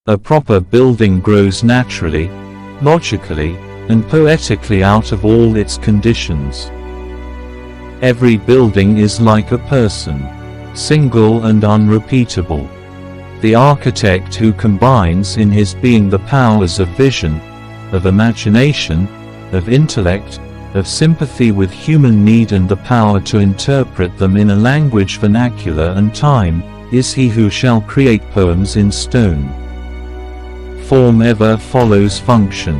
A proper building grows naturally, logically, and poetically out of all its conditions. Every building is like a person, single and unrepeatable. The architect who combines in his being the powers of vision, of imagination, of intellect, of sympathy with human need and the power to interpret them in a language vernacular and time, is he who shall create poems in stone. Form ever follows function.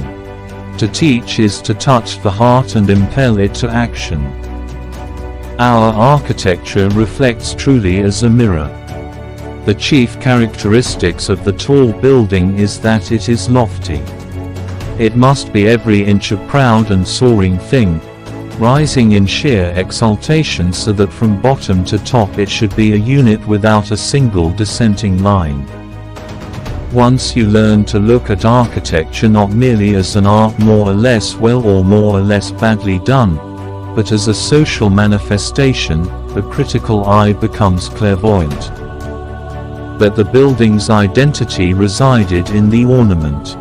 To teach is to touch the heart and impel it to action. Our architecture reflects truly as a mirror. The chief characteristics of the tall building is that it is lofty. It must be every inch a proud and soaring thing, rising in sheer exultation so that from bottom to top it should be a unit without a single dissenting line. Once you learn to look at architecture not merely as an art more or less well or more or less badly done, but as a social manifestation, the critical eye becomes clairvoyant. But the building's identity resided in the ornament.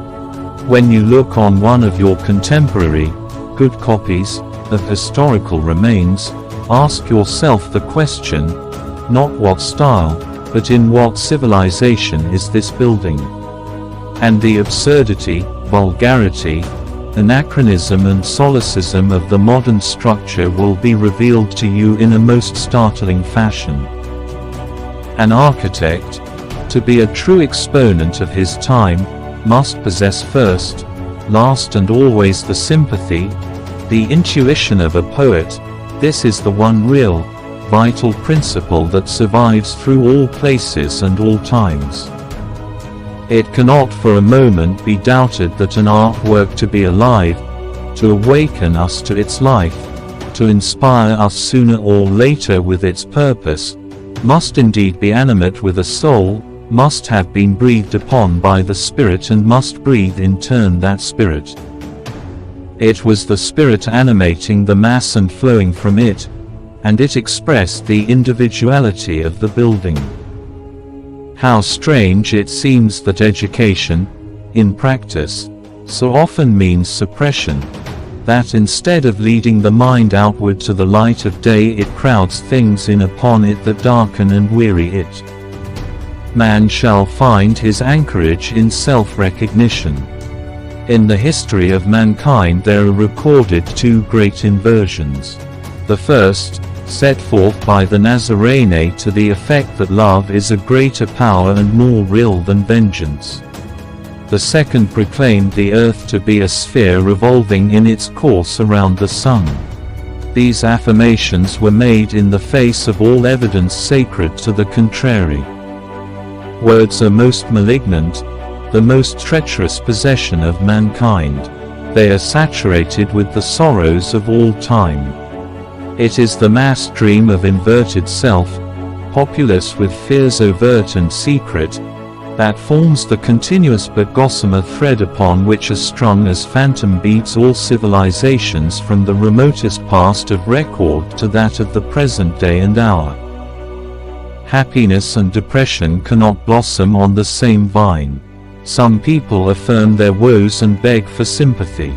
When you look on one of your contemporary, good copies, of historical remains, ask yourself the question, not what style, but in what civilization is this building? And the absurdity, vulgarity, anachronism and solecism of the modern structure will be revealed to you in a most startling fashion. An architect, to be a true exponent of his time, must possess first, last and always the sympathy, the intuition of a poet. This is the one real, vital principle that survives through all places and all times. It cannot for a moment be doubted that an artwork to be alive, to awaken us to its life, to inspire us sooner or later with its purpose, must indeed be animate with a soul, must have been breathed upon by the Spirit and must breathe in turn that Spirit. It was the Spirit animating the mass and flowing from it, and it expressed the individuality of the building. How strange it seems that education, in practice, so often means suppression, that instead of leading the mind outward to the light of day it crowds things in upon it that darken and weary it. Man shall find his anchorage in self-recognition. In the history of mankind there are recorded two great inversions. The first, set forth by the Nazarene to the effect that love is a greater power and more real than vengeance. The second proclaimed the earth to be a sphere revolving in its course around the sun. These affirmations were made in the face of all evidence sacred to the contrary. Words are most malignant, the most treacherous possession of mankind. They are saturated with the sorrows of all time. It is the mass dream of inverted self, populous with fears overt and secret, that forms the continuous but gossamer thread upon which are strung as phantom beads all civilizations from the remotest past of record to that of the present day and hour. Happiness and depression cannot blossom on the same vine. Some people affirm their woes and beg for sympathy.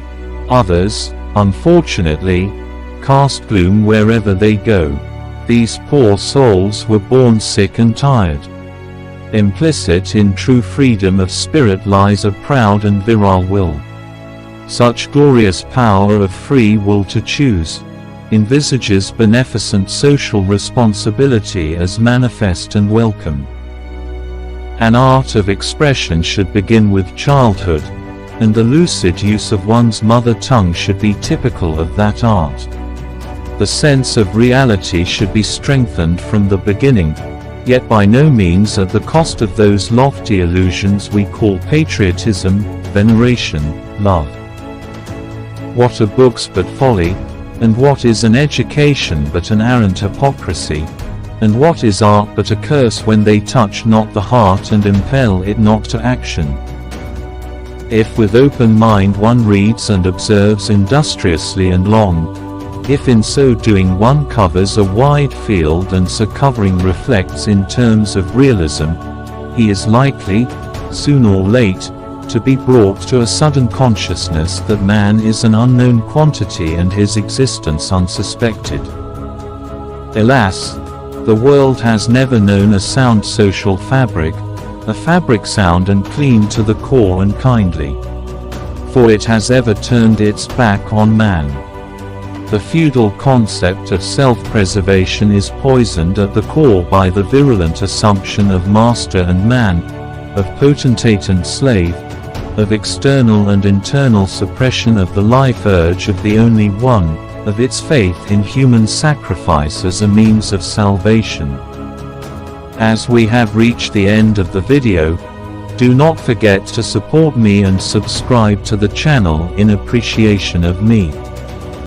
Others, unfortunately, cast gloom wherever they go. These poor souls were born sick and tired. Implicit in true freedom of spirit lies a proud and virile will. Such glorious power of free will to choose envisages beneficent social responsibility as manifest and welcome. An art of expression should begin with childhood, and the lucid use of one's mother tongue should be typical of that art. The sense of reality should be strengthened from the beginning, yet by no means at the cost of those lofty illusions we call patriotism, veneration, love. What are books but folly, and what is an education but an arrant hypocrisy, and what is art but a curse when they touch not the heart and impel it not to action? If with open mind one reads and observes industriously and long, if in so doing one covers a wide field and so covering reflects in terms of realism, he is likely, soon or late, to be brought to a sudden consciousness that man is an unknown quantity and his existence unsuspected. Alas, the world has never known a sound social fabric, a fabric sound and clean to the core and kindly. For it has ever turned its back on man. The feudal concept of self-preservation is poisoned at the core by the virulent assumption of master and man, of potentate and slave, of external and internal suppression of the life urge of the only one, of its faith in human sacrifice as a means of salvation. As we have reached the end of the video, do not forget to support me and subscribe to the channel in appreciation of me.